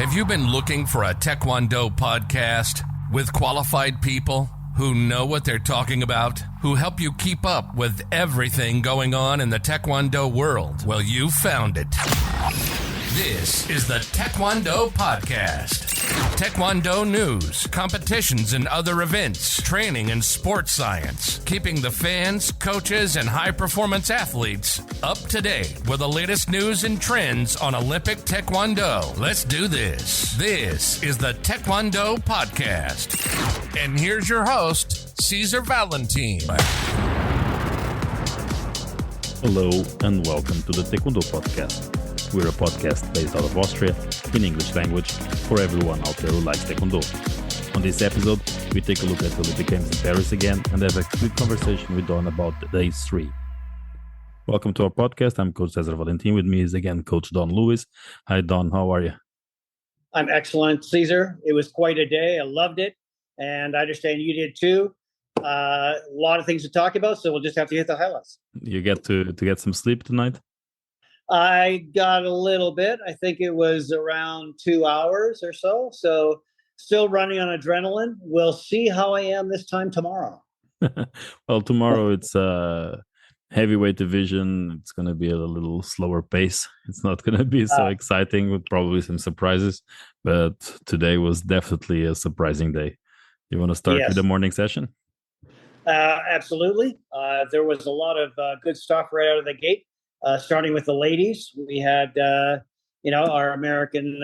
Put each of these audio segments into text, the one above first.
Have you been looking for a Taekwondo podcast with qualified people who know what they're talking about, who help you keep up with everything going on in the Taekwondo world? Well, you found it. This is the Taekwondo Podcast. Taekwondo news, competitions and other events, training and sports science, keeping the fans, coaches, and high-performance athletes up to date with the latest news and trends on Olympic Taekwondo. Let's do this. This is the Taekwondo Podcast. And here's your host, César Valentim. Hello and welcome to the Taekwondo Podcast. We're a podcast based out of Austria in English language for everyone out there who likes Taekwondo. On this episode, we take a look at the Olympic Games in Paris again and have a quick conversation with Don about day 3. Welcome to our podcast. I'm Coach César Valentim. With me is again Coach Don Lewis. Hi Don, how are you? I'm excellent, César. It was quite a day. I loved it. And I understand you did too. A lot of things to talk about, so we'll just have to hit the highlights. You get to get some sleep tonight? I got a little bit. I think it was around 2 hours or so. So still running on adrenaline. We'll see how I am this time tomorrow. Well, tomorrow it's heavyweight division. It's going to be at a little slower pace. It's not going to be so exciting with probably some surprises. But today was definitely a surprising day. You want to start with the morning session? Absolutely. There was a lot of good stuff right out of the gate. Starting with the ladies, we had, our American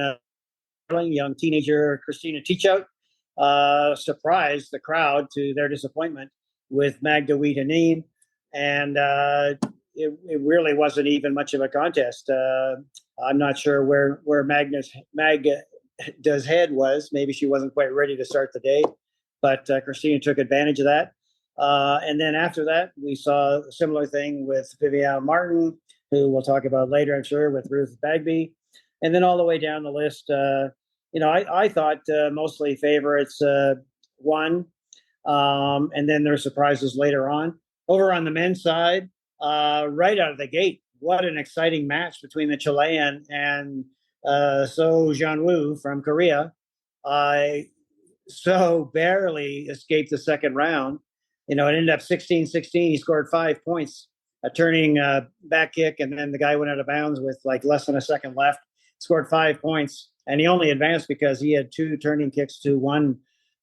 young teenager, Christina Teachout, surprised the crowd to their disappointment with Magda Wietanien. And it really wasn't even much of a contest. I'm not sure where Magda's head was. Maybe she wasn't quite ready to start the day, but Christina took advantage of that. And then after that, we saw a similar thing with Viviane Martin, who we'll talk about later, I'm sure, with Ruth Bagby. And then all the way down the list, I thought mostly favorites won. And then there were surprises later on. Over on the men's side, right out of the gate, what an exciting match between the Chilean and So Jeonwoo from Korea. So barely escaped the second round. It ended up 16-16. He scored 5 points, a turning back kick, and then the guy went out of bounds with like less than a second left. Scored 5 points, and he only advanced because he had 2 turning kicks to 1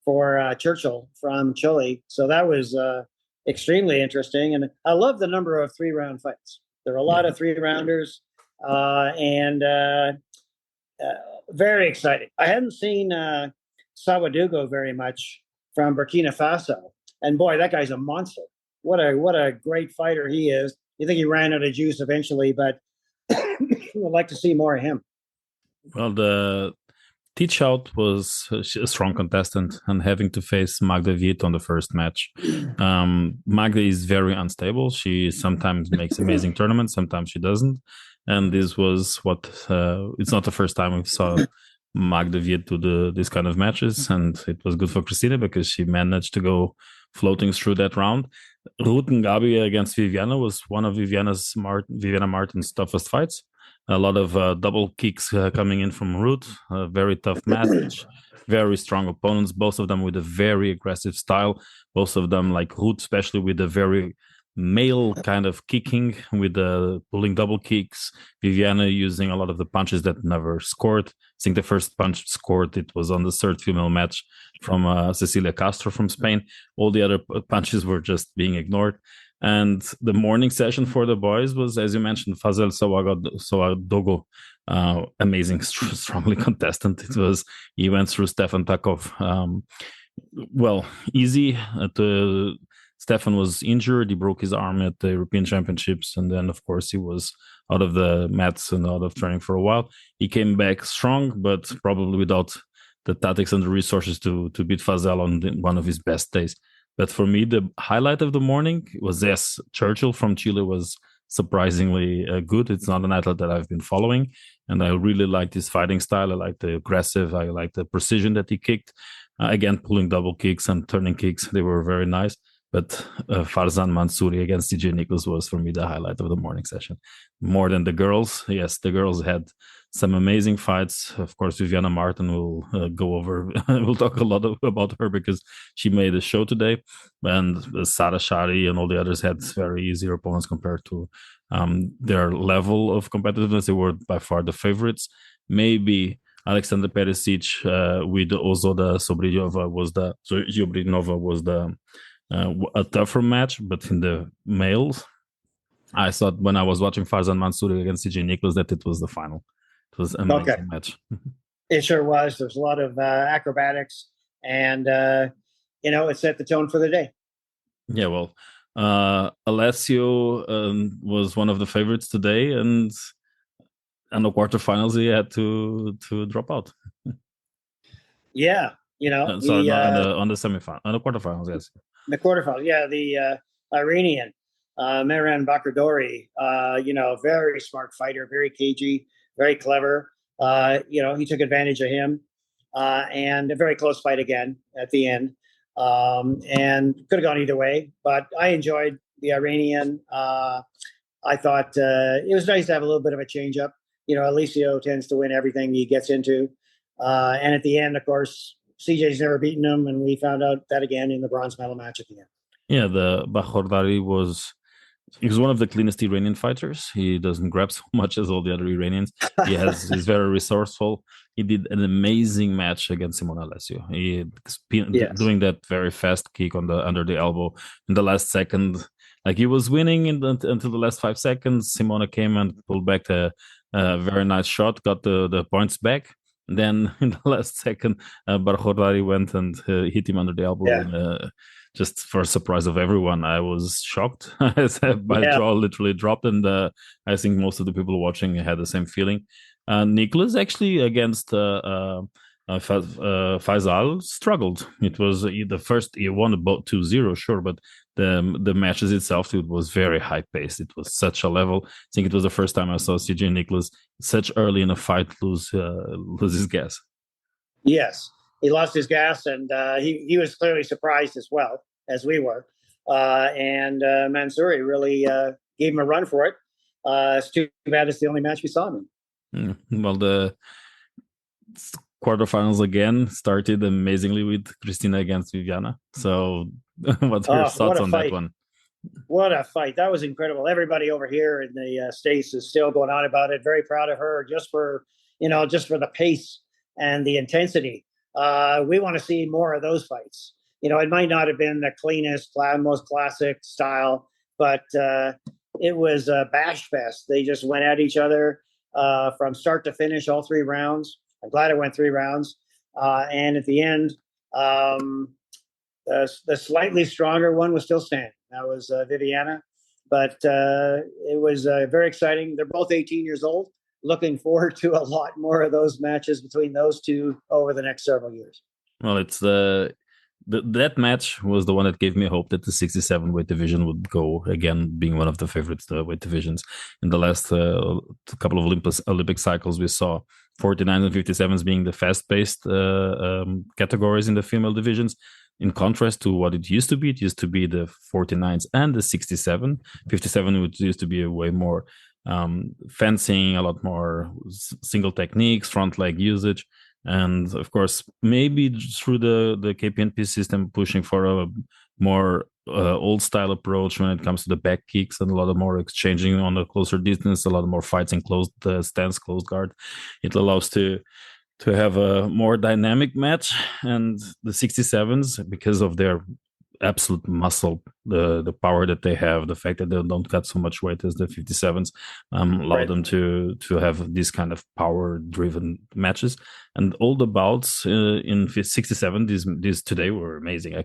for Churchill from Chile. So that was extremely interesting, and I love the number of 3-round fights. There are a lot of 3-rounders, and very exciting. I hadn't seen Sawadugo very much from Burkina Faso. And boy, that guy's a monster. What a great fighter he is. You think he ran out of juice eventually, but would like to see more of him. Well, the Teachout was a strong contestant, and having to face Magda Viet on the first match. Magda is very unstable. She sometimes makes amazing tournaments, sometimes she doesn't. And this was it's not the first time we saw Magda Viet do this kind of matches, and it was good for Christina because she managed to go floating through that round. Ruth and Gabi against Viviana was one of Viviana Martin's toughest fights. A lot of double kicks coming in from Ruth, a very tough match, very strong opponents, both of them with a very aggressive style, both of them like Ruth, especially with a very male kind of kicking with pulling double kicks. Viviana using a lot of the punches that never scored. I think the first punch scored, it was on the third female match from Cecilia Castro from Spain. All the other punches were just being ignored. And the morning session for the boys was, as you mentioned, Fazel Sawadogo, amazing, strongly contestant. He went through Stefan Takov. Easy. Stefan was injured. He broke his arm at the European Championships. And then, of course, he was out of the mats and out of training for a while. He came back strong, but probably without the tactics and the resources to beat Fazel on one of his best days. But for me, the highlight of the morning was, Churchill from Chile was surprisingly good. It's not an athlete that I've been following, and I really liked his fighting style. I like the aggressive, I like the precision that he kicked. Again, pulling double kicks and turning kicks, they were very nice. But Farzan Mansouri against TJ Nichols was, for me, the highlight of the morning session. More than the girls. Yes, the girls had some amazing fights. Of course, Viviana Martin will go over. We'll talk a lot about her because she made a show today, and Sara Shari and all the others had very easy opponents compared to their level of competitiveness. They were by far the favorites. Maybe Alexander Perisic with Ozoda Sobrinova was a tougher match, but in the males, I thought when I was watching Farzan Mansouri against CJ Nicholas that it was the final. It was an amazing match. It sure was. There's a lot of acrobatics, and it set the tone for the day. Yeah, well, Alessio was one of the favorites today, and in the quarterfinals he had to drop out. Yeah, sorry, on the semifinal, on the quarterfinals, yes. The quarterfinals, yeah, the Iranian Mehran Bakardori, very smart fighter, very cagey, very clever. He took advantage of him, and a very close fight again at the end, and could have gone either way. But I enjoyed the Iranian. I thought it was nice to have a little bit of a change up. Alessio tends to win everything he gets into, and at the end, of course, CJ's never beaten him, and we found out that again in the bronze medal match at the end. Yeah, the Bakardori was one of the cleanest Iranian fighters. He doesn't grab so much as all the other Iranians. He's very resourceful. He did an amazing match against Simon Alessio. Doing that very fast kick under the elbow in the last second. Like he was winning until the last 5 seconds. Simona came and pulled back a very nice shot, got the points back. Then in the last second, Bakardori went and hit him under the elbow. Yeah. Just for surprise of everyone, I was shocked. My jaw literally dropped, and I think most of the people watching had the same feeling. Nicholas actually against Faisal struggled. It was the first, he won about 2-0, sure, but the matches itself, it was very high paced. It was such a level. I think it was the first time I saw CJ Nicholas such early in a fight lose his gas. Yes. He lost his gas, and he was clearly surprised as well, as we were. And Mansouri really gave him a run for it. It's too bad it's the only match we saw him in. Well, the quarterfinals again started amazingly with Cristina against Viviana. So what's your thoughts on that one? What a fight. That was incredible. Everybody over here in the States is still going on about it. Very proud of her just for the pace and the intensity. We want to see more of those fights. It might not have been the cleanest, most classic style, but it was a bash fest. They just went at each other from start to finish, all 3 rounds. I'm glad it went 3 rounds. And at the end, the slightly stronger one was still standing. That was Viviana. But it was very exciting. They're both 18 years old. Looking forward to a lot more of those matches between those two over the next several years. Well, it's that match was the one that gave me hope that the 67 weight division would go again, being one of the favorites weight divisions. In the last couple of Olympic cycles, we saw 49s and 57s being the fast-paced categories in the female divisions. In contrast to what it used to be the 49s and the 67. 57 used to be a way more fencing, a lot more single techniques, front leg usage, and of course maybe through the KPNP system pushing for a more old style approach when it comes to the back kicks, and a lot of more exchanging on a closer distance, a lot more fights in closed stance, closed guard. It allows to have a more dynamic match. And the 67s, because of their absolute muscle, the power that they have, the fact that they don't cut so much weight as the 57s, allow them to have this kind of power driven matches. And all the bouts in 67 these today were amazing. I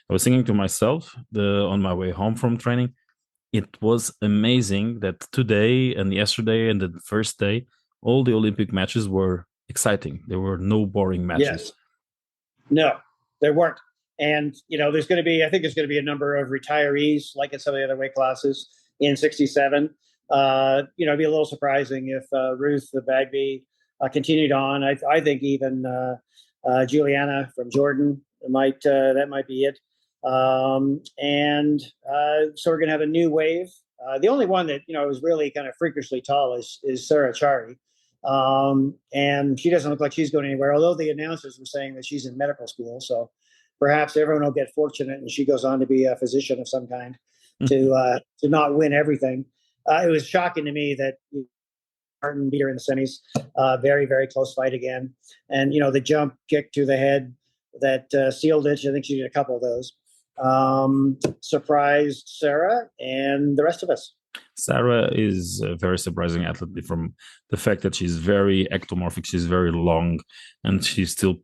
was thinking to myself on my way home from training, it was amazing that today and yesterday and the first day, all the Olympic matches were exciting. There were no boring matches. Yes. No, there weren't. And, there's going to be a number of retirees, like in some of the other weight classes in 67. It'd be a little surprising if Ruth Bagby continued on. I think even Juliana from Jordan that might be it. So we're going to have a new wave. The only one that, is really kind of freakishly tall is Sarah Chari. And she doesn't look like she's going anywhere, although the announcers were saying that she's in medical school. So perhaps everyone will get fortunate and she goes on to be a physician of some kind to not win everything. It was shocking to me that Martin beat her in the semis. Very, very close fight again. And, the jump kick to the head that sealed it. I think she did a couple of those. Surprised Sarah and the rest of us. Sarah is a very surprising athlete from the fact that she's very ectomorphic, she's very long, and she still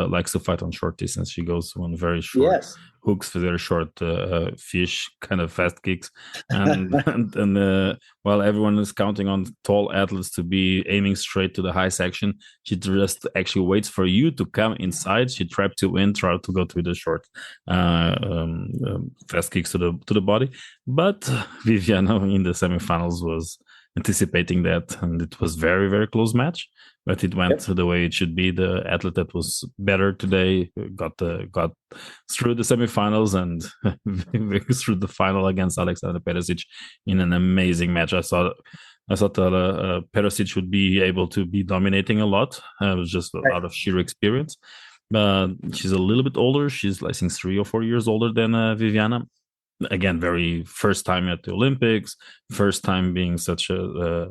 likes to fight on short distance. She goes on very short hooks for very short fish, kind of fast kicks. And, while everyone is counting on tall athletes to be aiming straight to the high section, she just actually waits for you to come inside. She traps you in, try to go to the short fast kicks to the body. But Viviana in the semifinals was anticipating that, and it was very, very close match. But it went the way it should be. The athlete that was better today got through the semifinals and through the final against Alexander Perisic in an amazing match. I thought Perisic would be able to be dominating a lot. It was just out of sheer experience. But she's a little bit older. She's, I think, 3 or 4 years older than Viviana. Again, very first time at the Olympics, first time being such a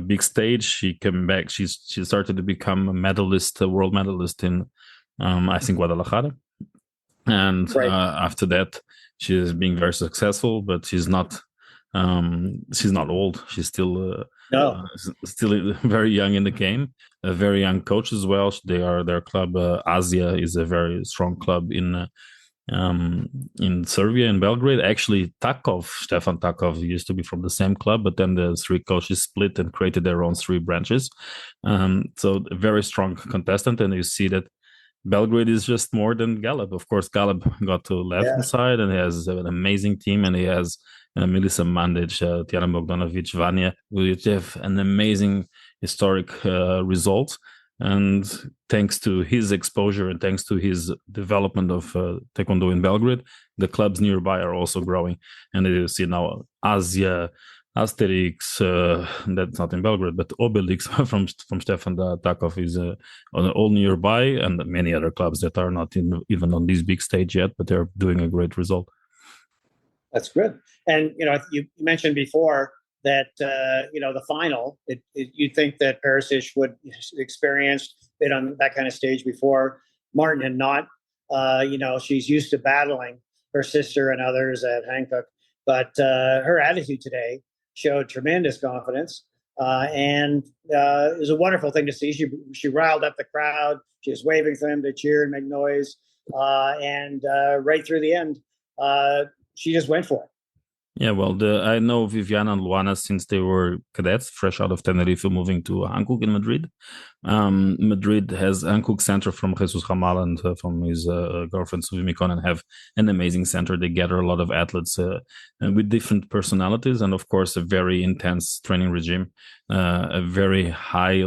big stage. She came back. She started to become a world medalist in, I think, Guadalajara. And after that, she is being very successful. But she's not old. She's still still very young in the game. A very young coach as well. Their club Asia is a very strong club in Serbia, in Belgrade. Actually, Stefan Takov used to be from the same club, but then the 3 coaches split and created their own 3 branches. So a very strong contestant, and you see that Belgrade is just more than Gallup. Of course, Gallup got to left side, and he has an amazing team, and he has Melissa Mandic, Tiana Bogdanovic, Vanya, which have an amazing historic result. And thanks to his exposure and thanks to his development of Taekwondo in Belgrade, the clubs nearby are also growing. And you see now Asia, Asterix, that's not in Belgrade, but Obelix from Stefan Takov is all nearby, and many other clubs that are not even on this big stage yet, but they're doing a great result. That's good. And, you mentioned before that, the final, you'd think that Perisic would experienced been on that kind of stage before. Martin had not. She's used to battling her sister and others at Hankook, but her attitude today showed tremendous confidence. And it was a wonderful thing to see. She riled up the crowd. She was waving for them to cheer and make noise. And right through the end, she just went for it. Yeah, well, I know Viviana and Luana since they were cadets, fresh out of Tenerife, moving to Hankook in Madrid. Madrid has Hankook Center from Jesus Ramal and from his girlfriend Suvi Mikonen have an amazing center. They gather a lot of athletes with different personalities and, of course, a very intense training regime, a very high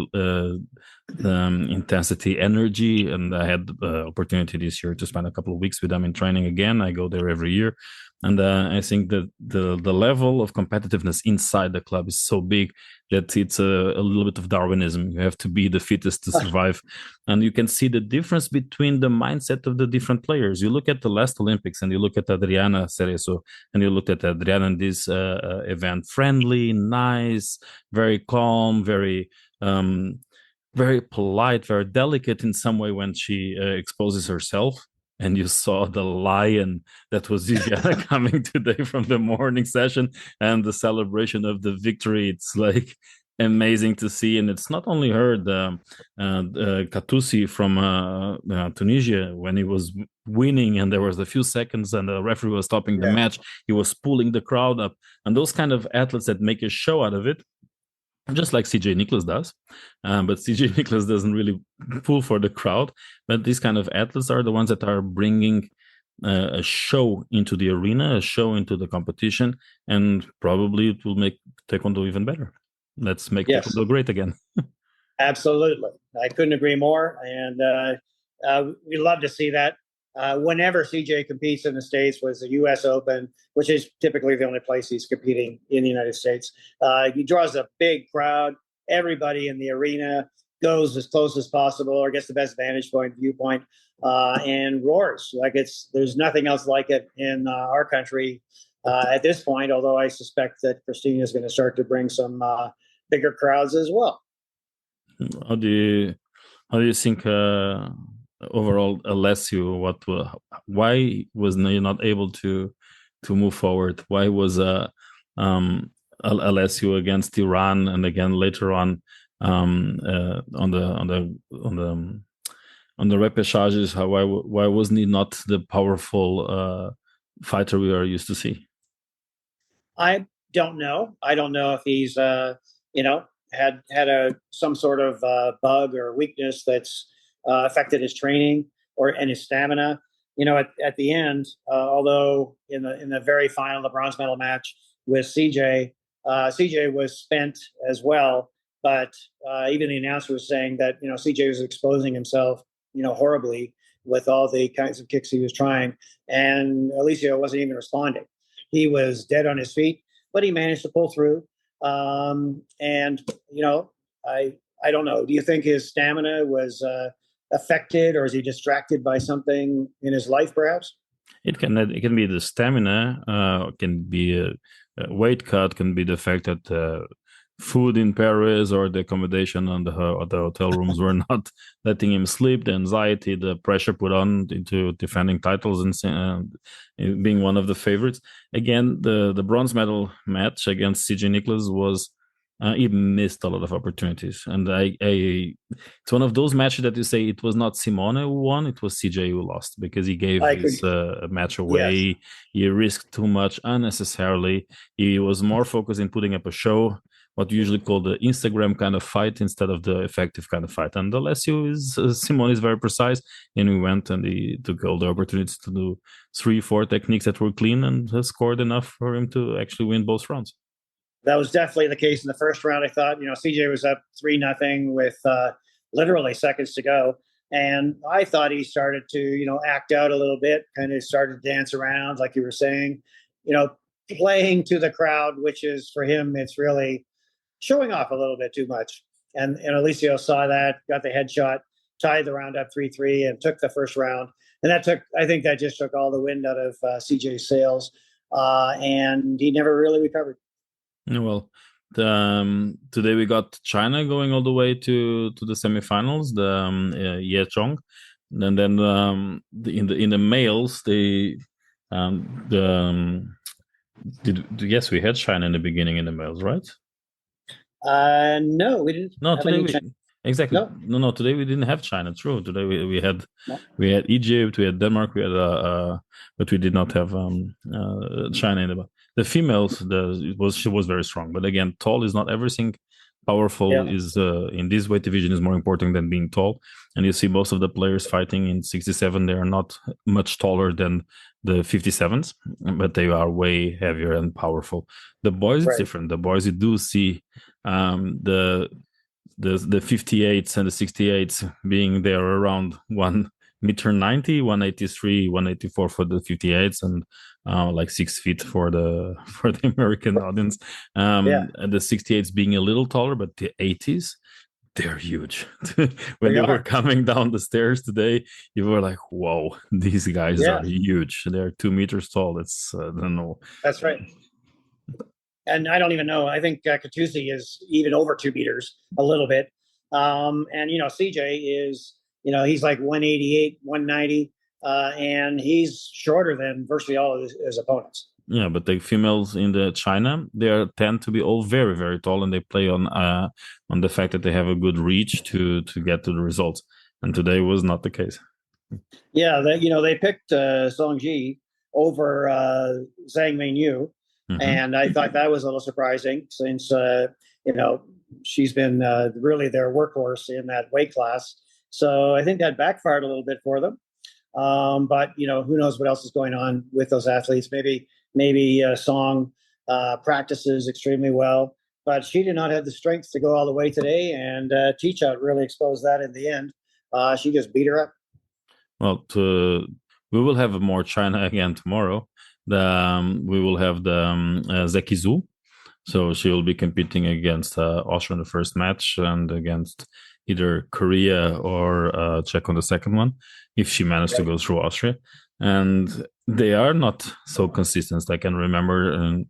intensity energy. And I had the opportunity this year to spend a couple of weeks with them in training again. I go there every year. And I think that the level of competitiveness inside the club is so big that it's a little bit of Darwinism. You have to be the fittest to survive. And you can see the difference between the mindset of the different players. You look at the last Olympics and you look at Adriana Cerezo and you look at Adriana in this event. Friendly, nice, very calm, very polite, very delicate in some way when she exposes herself. And you saw the lion that was Viviana coming today from the morning session and the celebration of the victory. It's like amazing to see. And it's not only her, the Katoussi from Tunisia, when he was winning and there was a few seconds and the referee was stopping the match, he was pulling the crowd up. And those kind of athletes that make a show out of it, just like CJ Nicholas does. But CJ Nicholas doesn't really pull for the crowd. But these kind of athletes are the ones that are bringing a show into the arena, a show into the competition, and probably it will make Taekwondo even better. Let's make Taekwondo great again. Absolutely. I couldn't agree more. And we love to see that. Whenever CJ competes in the States, was the U.S. Open, which is typically the only place he's competing in the United States. He draws a big crowd. everybody in the arena goes as close as possible or gets the best vantage point, viewpoint, and roars. Like there's nothing else like it in our country at this point, although I suspect that Christina is going to start to bring some bigger crowds as well. How do you think overall, Alessio? Why was he not able to move forward? Why was Alessio against Iran, and again later on on the repêchages? Why wasn't he not the powerful fighter we are used to see? I don't know. I don't know if he's had some sort of bug or weakness that's affected his training and his stamina. At the end, although in the very final, the bronze medal match with CJ, CJ was spent as well. But even the announcer was saying that CJ was exposing himself horribly with all the kinds of kicks he was trying, and Alessio wasn't even responding. He was dead on his feet, but he managed to pull through. And I don't know. Do you think his stamina was affected, or is he distracted by something in his life, perhaps? It can be the stamina, can be a weight cut, can be the fact that food in Paris or the accommodation on the hotel rooms were not letting him sleep, the anxiety, the pressure put on into defending titles and being one of the favorites. Again, the bronze medal match against CJ Nicholas was he missed a lot of opportunities, and it's one of those matches that you say it was not Simone who won, it was CJ who lost, because he gave his match away. Yes. He risked too much unnecessarily. He was more focused in putting up a show, what you usually call the Instagram kind of fight, instead of the effective kind of fight. And Alessio Simone is very precise, and he went and he took all the opportunities to do 3-4 techniques that were clean and scored enough for him to actually win both rounds. That was definitely the case in the first round. I thought, CJ was up 3-0 with literally seconds to go. And I thought he started to, act out a little bit, kind of started to dance around, like you were saying, playing to the crowd, which is for him, it's really showing off a little bit too much. And Alessio saw that, got the headshot, tied the round up 3-3, and took the first round. And I think that just took all the wind out of CJ's sails. And he never really recovered. Well, today we got China going all the way to the semifinals, the Ye Chong, and then in the males yes, we had China in the beginning in the males, right? No, we didn't. No, today exactly. No. Today we didn't have China. True. Today we had Egypt, we had Denmark, we had but we did not have China in the females. She was very strong, but again, tall is not everything. Powerful is in this weight division is more important than being tall. And you see most of the players fighting in 67, they are not much taller than the 57s, but they are way heavier and powerful. The boys, it's different. The boys, you do see the 58s and the 68s being there around 1.90 m, 183, 184 for the 58s, and like 6 feet for the American audience. And the 68s being a little taller, but the 80s, they're huge. When they were coming down the stairs today, you were like, whoa, these guys are huge. They're 2 meters tall. It's I don't know. That's right. And I don't even know. I think Katusi is even over 2 meters, a little bit. And CJ is, he's like 188, 190, and he's shorter than virtually all of his opponents. Yeah, but the females in the China, they tend to be all very, very tall, and they play on the fact that they have a good reach to get to the results. And today was not the case. Yeah, they picked Song Ji over Zhang Mingyu, and I thought that was a little surprising since she's been really their workhorse in that weight class. So I think that backfired a little bit for them. But who knows what else is going on with those athletes? Maybe Song practices extremely well, but she did not have the strength to go all the way today, and Teachout really exposed that in the end. She just beat her up. Well, we will have more China again tomorrow. We will have the Zeki Zhu. So she will be competing against Austria in the first match and against either Korea or Czech on the second one, if she managed to go through Austria. And they are not so consistent. I can remember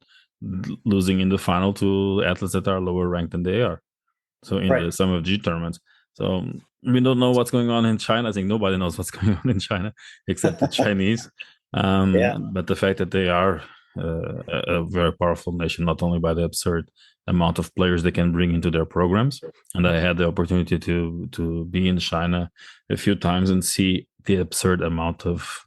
losing in the final to athletes that are lower ranked than they are. So in the some of G tournaments. So we don't know what's going on in China. I think nobody knows what's going on in China except the Chinese. But the fact that they are a very powerful nation, not only by the absurd amount of players they can bring into their programs. And I had the opportunity to be in China a few times and see the absurd amount of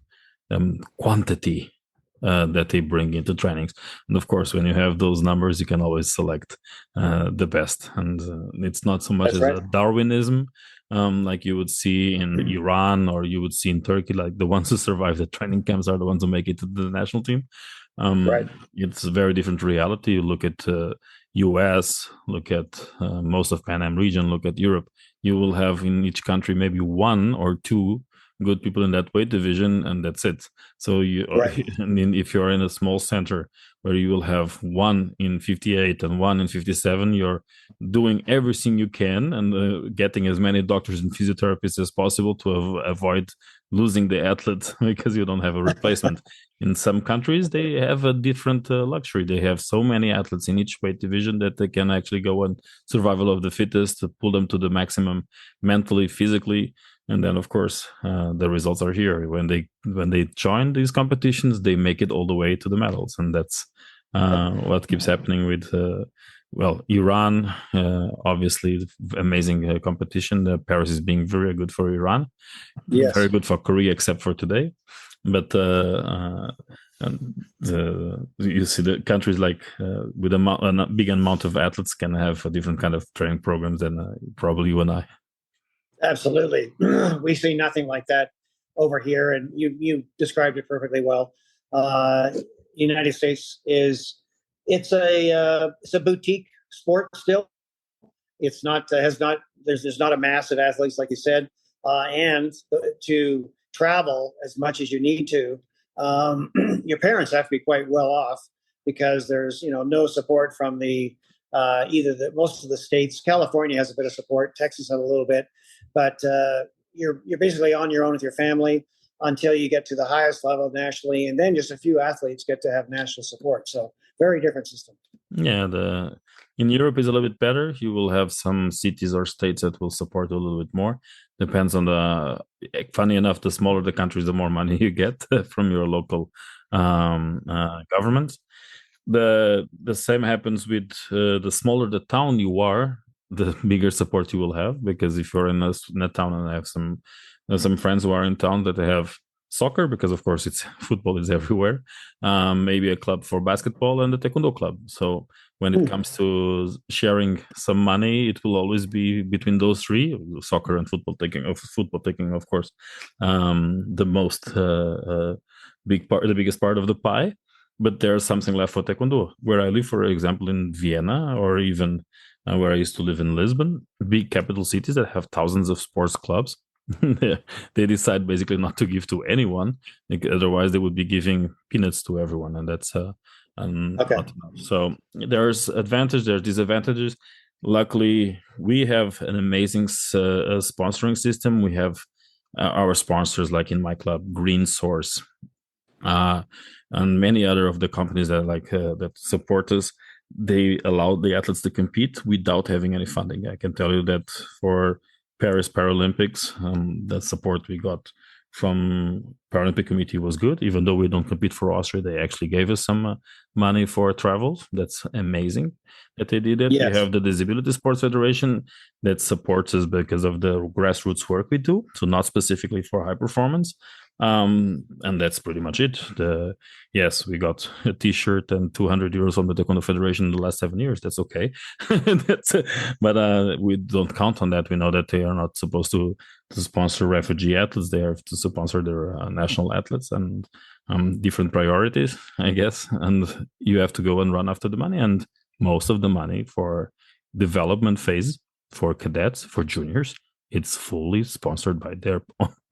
quantity that they bring into trainings. And of course, when you have those numbers, you can always select the best. And it's not so much a Darwinism like you would see in Iran or you would see in Turkey. Like the ones who survive the training camps are the ones who make it to the national team. It's a very different reality. You look at US, look at most of Pan Am region, look at Europe. You will have in each country maybe one or two good people in that weight division, and that's it. So I mean, if you're in a small center where you will have one in 58 and one in 57, you're doing everything you can and getting as many doctors and physiotherapists as possible to avoid losing the athlete because you don't have a replacement. In some countries, they have a different luxury. They have so many athletes in each weight division that they can actually go on survival of the fittest to pull them to the maximum mentally, physically. And then, of course, the results are here. When they join these competitions, they make it all the way to the medals, and that's what keeps happening with Iran. Obviously, amazing competition. Paris is being very good for Iran, very good for Korea, except for today. But you see the countries like with a big amount of athletes can have a different kind of training programs than probably you and I. Absolutely. We see nothing like that over here. And you described it perfectly well. United States it's a boutique sport still. It's not, there's not a mass of athletes, like you said, and to travel as much as you need to, your parents have to be quite well off because there's, no support from the, most of the states. California has a bit of support. Texas has a little bit. But you're basically on your own with your family until you get to the highest level nationally, and then just a few athletes get to have national support. So very different system. Yeah, in Europe is a little bit better. You will have some cities or states that will support a little bit more. Depends on funny enough, the smaller the countries, the more money you get from your local governments. The same happens with the smaller the town you are, the bigger support you will have, because if you're in a town, and I have some friends who are in town that they have soccer, because of course football is everywhere, maybe a club for basketball and a taekwondo club. So when it comes to sharing some money, it will always be between those three, soccer and football taking of course the most the biggest part of the pie. But there's something left for taekwondo. Where I live, for example, in Vienna, or even where I used to live in Lisbon, big capital cities that have thousands of sports clubs, they decide basically not to give to anyone. Otherwise, they would be giving peanuts to everyone, and that's not enough. So there's advantage, there's disadvantages. Luckily, we have an amazing sponsoring system. We have our sponsors, like in my club, Green Source, and many other of the companies that that support us. They allow the athletes to compete without having any funding. I can tell you that for Paris Paralympics, the support we got from Paralympic Committee was good. Even though we don't compete for Austria, they actually gave us some money for travels. That's amazing that they did it. Yes. We have the Disability Sports Federation that supports us because of the grassroots work we do, so not specifically for high performance. And that's pretty much it. Yes, we got a T-shirt and 200 euros from the Taekwondo Federation in the last 7 years. That's okay. But we don't count on that. We know that they are not supposed to sponsor refugee athletes. They have to sponsor their national athletes, and different priorities, I guess. And you have to go and run after the money. And most of the money for development phase, for cadets, for juniors, it's fully sponsored by their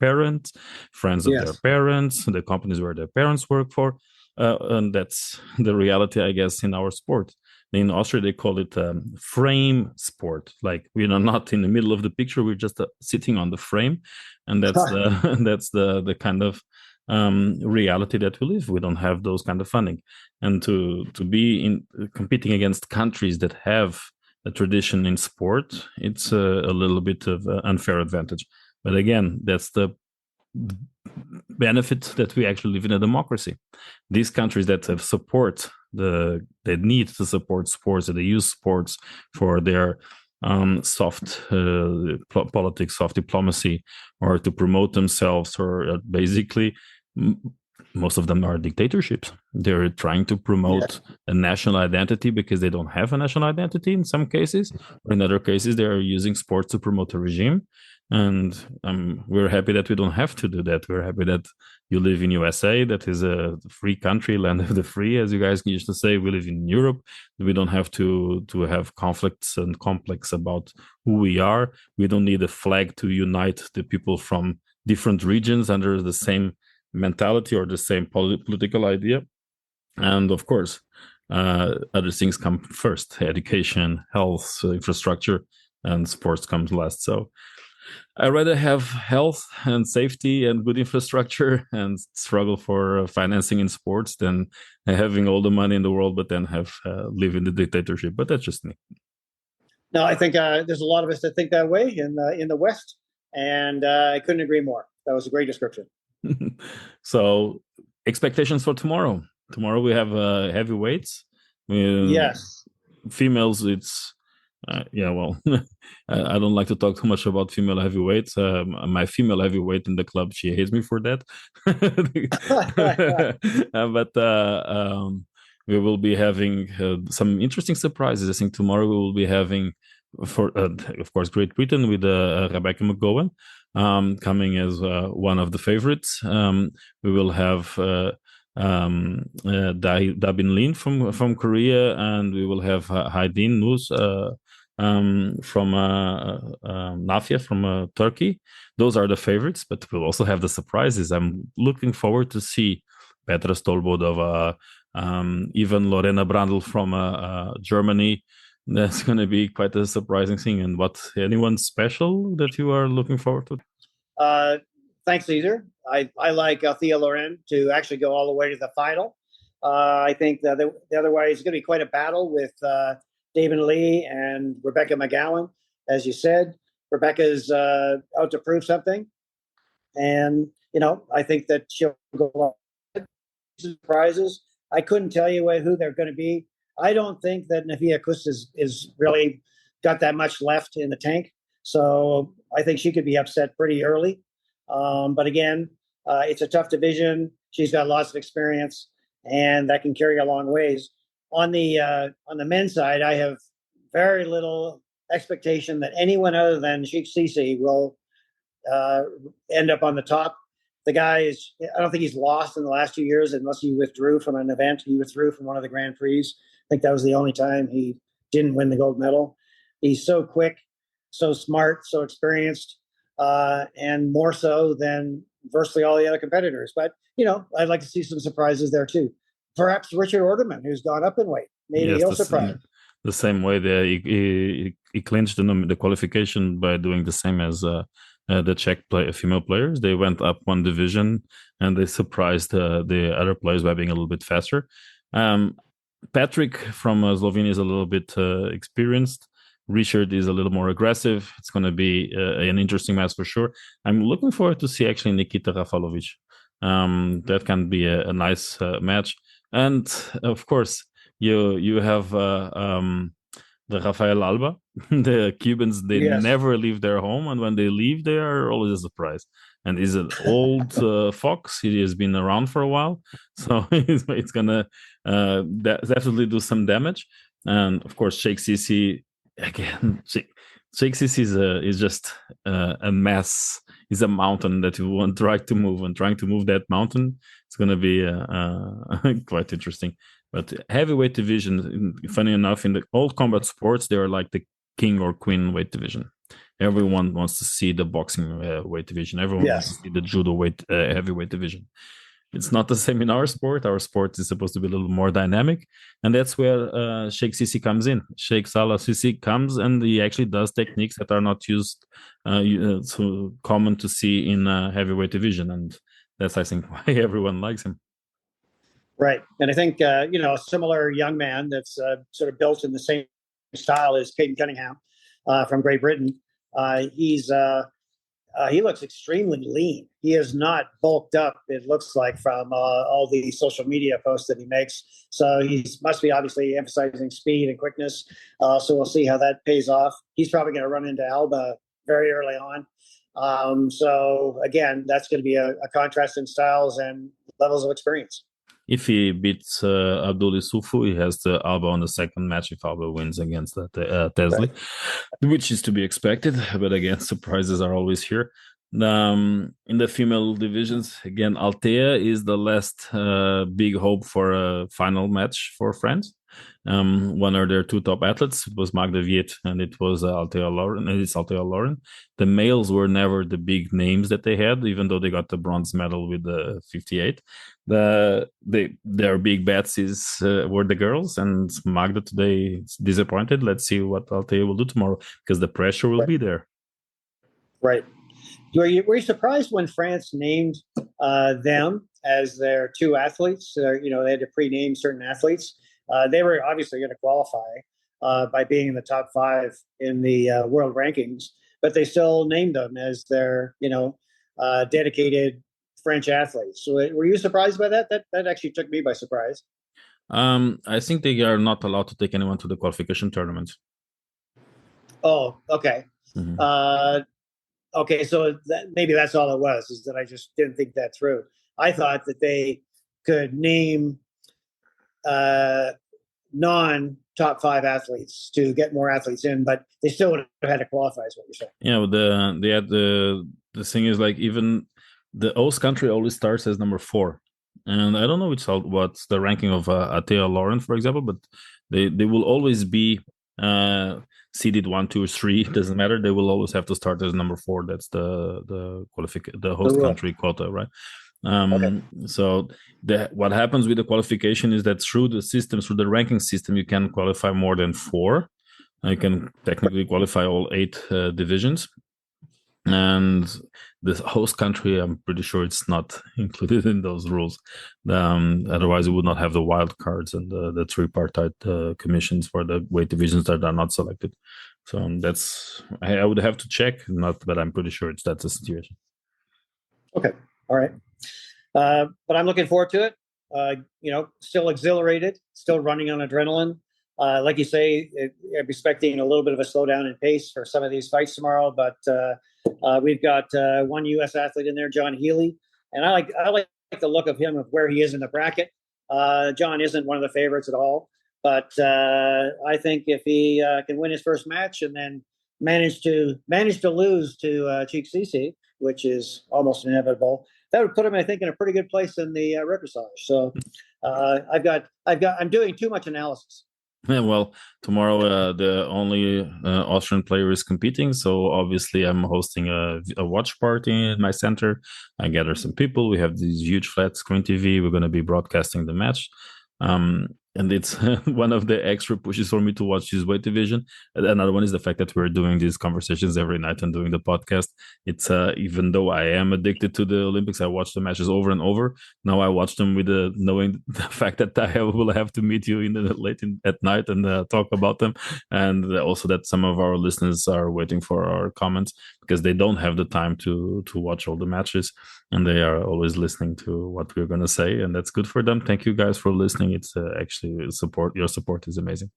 parents, friends of their parents, the companies where their parents work for. And that's the reality, I guess, in our sport. In Austria, they call it frame sport. Like we are not in the middle of the picture; we're just sitting on the frame, and that's the that's the kind of reality that we live. We don't have those kind of funding, and to be in competing against countries that have a tradition in sport, it's a little bit of an unfair advantage. But again, that's the benefit that we actually live in a democracy. These countries that have support they need to support sports, that they use sports for their soft politics, soft diplomacy, or to promote themselves, or basically most of them are dictatorships. They're trying to promote a national identity because they don't have a national identity in some cases, or in other cases they're using sports to promote a regime. And we're happy that we don't have to do that. We're happy that you live in USA, that is a free country, land of the free, as you guys used to say. We live in Europe. We don't have to have conflicts and complex about who we are. We don't need a flag to unite the people from different regions under the same mentality or the same political idea. And of course, other things come first: education, health, infrastructure, and sports comes last. So I rather have health and safety and good infrastructure and struggle for financing in sports than having all the money in the world, but then have live in the dictatorship. But that's just me. No, I think there's a lot of us that think that way in the West, and I couldn't agree more. That was a great description. So, expectations for tomorrow. Tomorrow we have heavyweights. Yes. Females, it's well, I don't like to talk too much about female heavyweights. My female heavyweight in the club, she hates me for that. But we will be having some interesting surprises. I think tomorrow we will be having, for of course, Great Britain with Rebecca McGowan coming as one of the favorites. We will have Dabin Lin from Korea, and we will have Haydin Nuz from Nafia from Turkey. Those are the favorites, but we'll also have the surprises. I'm looking forward to see Petra Stolbodova, even Lorena Brandl from Germany. That's going to be quite a surprising thing. And anyone special that you are looking forward to? Thanks, Cesar. I like Thea Loren to actually go all the way to the final. I think that the other way is going to be quite a battle with David Lee and Rebecca McGowan. As you said, Rebecca's out to prove something. And, I think that she'll go on. Surprises. I couldn't tell you who they're going to be. I don't think that Navia Kus is really got that much left in the tank. So I think she could be upset pretty early. But again, it's a tough division. She's got lots of experience, and that can carry a long ways. On the men's side, I have very little expectation that anyone other than Sheikh Sisi will end up on the top. The guy I don't think he's lost in the last 2 years unless he withdrew from an event. He withdrew from one of the Grand Prix. I think that was the only time he didn't win the gold medal. He's so quick, so smart, so experienced, and more so than virtually all the other competitors. But, I'd like to see some surprises there too. Perhaps Richard Orderman, who's gone up in weight. Maybe he'll surprise. The same way he clinched the qualification by doing the same as the Czech female players. They went up one division and they surprised the other players by being a little bit faster. Patrick from Slovenia is a little bit experienced. Richard is a little more aggressive. It's going to be an interesting match for sure. I'm looking forward to see actually Nikita Rafalovic. That can be a nice match. And of course, you have the Rafael Alba. The Cubans, they never leave their home, and when they leave, they are always a surprise. And he's an old fox. He has been around for a while, so it's gonna definitely do some damage. And of course, Sheikh Sisi again. Sheikh Sisi is just a mess. He's a mountain that you want to try to move, and trying to move that mountain, it's going to be quite interesting. But heavyweight division, funny enough, in the old combat sports, they are like the king or queen weight division. Everyone wants to see the boxing weight division. Everyone wants to see the judo heavyweight division. It's not the same in our sport. Our sport is supposed to be a little more dynamic, and that's where Sheikh Sisi comes in. Sheikh Salah Sisi comes, and he actually does techniques that are not used so common to see in heavyweight division, and that's, I think, why everyone likes him. Right, and I think a similar young man that's sort of built in the same style as Caden Cunningham from Great Britain. He looks extremely lean. He is not bulked up, it looks like, from all the social media posts that he makes. So he must be obviously emphasizing speed and quickness. So we'll see how that pays off. He's probably going to run into Alba very early on. So again, that's going to be a contrast in styles and levels of experience. If he beats Abdul Isufu, he has the Alba on the second match if Alba wins against Tesli, right, which is to be expected. But again, surprises are always here. In the female divisions, again, Altea is the last big hope for a final match for France. One of their two top athletes was Magda Viet, and it was Altea Lauren, and it's Altea Lauren. The males were never the big names that they had, even though they got the bronze medal with the 58. Their big bets were the girls, and Magda today is disappointed. Let's see what Altea will do tomorrow, because the pressure will be there. Right. Were you surprised when France named them as their two athletes? They had to pre-name certain athletes. They were obviously going to qualify by being in the top 5 in the world rankings, but they still named them as their, dedicated French athletes. So were you surprised by that? That actually took me by surprise. I think they are not allowed to take anyone to the qualification tournament. Oh, okay. Mm-hmm. Okay, so maybe that's all it was, is that I just didn't think that through. I thought that they could name non-top 5 athletes to get more athletes in, but they still would have had to qualify, is what you're saying. Yeah, they had the thing is, like, even the host country always starts as number 4. And I don't know what's the ranking of Altea Lauren, for example, but they will always be seeded 1, 2, or 3. Doesn't matter. They will always have to start as number 4. That's the host country quota, right? Okay. So what happens with the qualification is that through the ranking system, you can qualify more than 4. You can technically qualify all 8 divisions. And the host country, I'm pretty sure it's not included in those rules. Otherwise, it would not have the wild cards and the tripartite commissions for the weight divisions that are not selected. So I would have to check, but I'm pretty sure that's the situation. Okay, all right. But I'm looking forward to it. Still exhilarated, still running on adrenaline. Like you say, I'm expecting a little bit of a slowdown in pace for some of these fights tomorrow, but we've got one U.S. athlete in there, John Healy, and I like the look of him, of where he is in the bracket. John isn't one of the favorites at all, but I think if he can win his first match and then manage to lose to Sheikh Sisi, which is almost inevitable, that would put him, I think, in a pretty good place in the repressage. So I'm doing too much analysis. Yeah, well, tomorrow the only Austrian player is competing, so obviously I'm hosting a watch party in my center. I gather some people. We have this huge flat screen TV. We're going to be broadcasting the match. And it's one of the extra pushes for me to watch this weight division. Another one is the fact that we're doing these conversations every night and doing the podcast. It's even though I am addicted to the Olympics, I watch the matches over and over. Now I watch them with knowing the fact that I will have to meet you late at night and talk about them. And also that some of our listeners are waiting for our comments because they don't have the time to watch all the matches. And they are always listening to what we're going to say. And that's good for them. Thank you guys for listening. It's actually your support is amazing.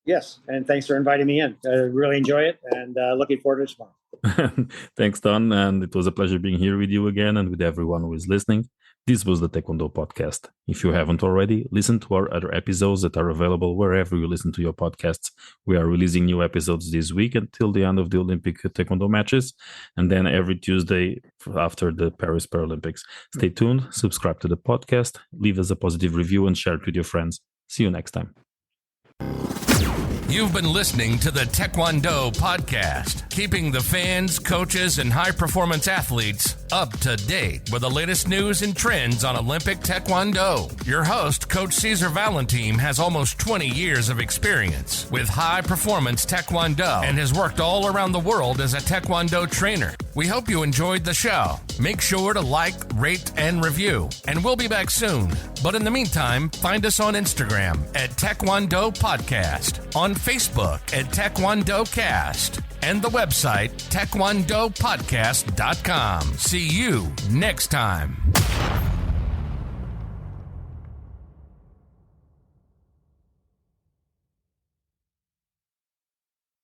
Yes, and thanks for inviting me in. I really enjoy it, and looking forward to tomorrow. Thanks, Don, and it was a pleasure being here with you again and with everyone who is listening. This was the Taekwondo podcast. If you haven't already, listen to our other episodes that are available wherever you listen to your podcasts. We are releasing new episodes this week until the end of the Olympic Taekwondo matches, and then every Tuesday after the Paris Paralympics. Stay tuned, subscribe to the podcast, leave us a positive review, and share it with your friends. See you next time. You've been listening to the Taekwondo podcast, keeping the fans, coaches, and high-performance athletes up to date with the latest news and trends on Olympic Taekwondo. Your host, Coach César Valentim, has almost 20 years of experience with high-performance Taekwondo and has worked all around the world as a Taekwondo trainer. We hope you enjoyed the show. Make sure to like, rate, and review, and we'll be back soon. But in the meantime, find us on Instagram at Taekwondo Podcast, on Facebook at Taekwondo Cast, and the website taekwondopodcast.com. See you next time.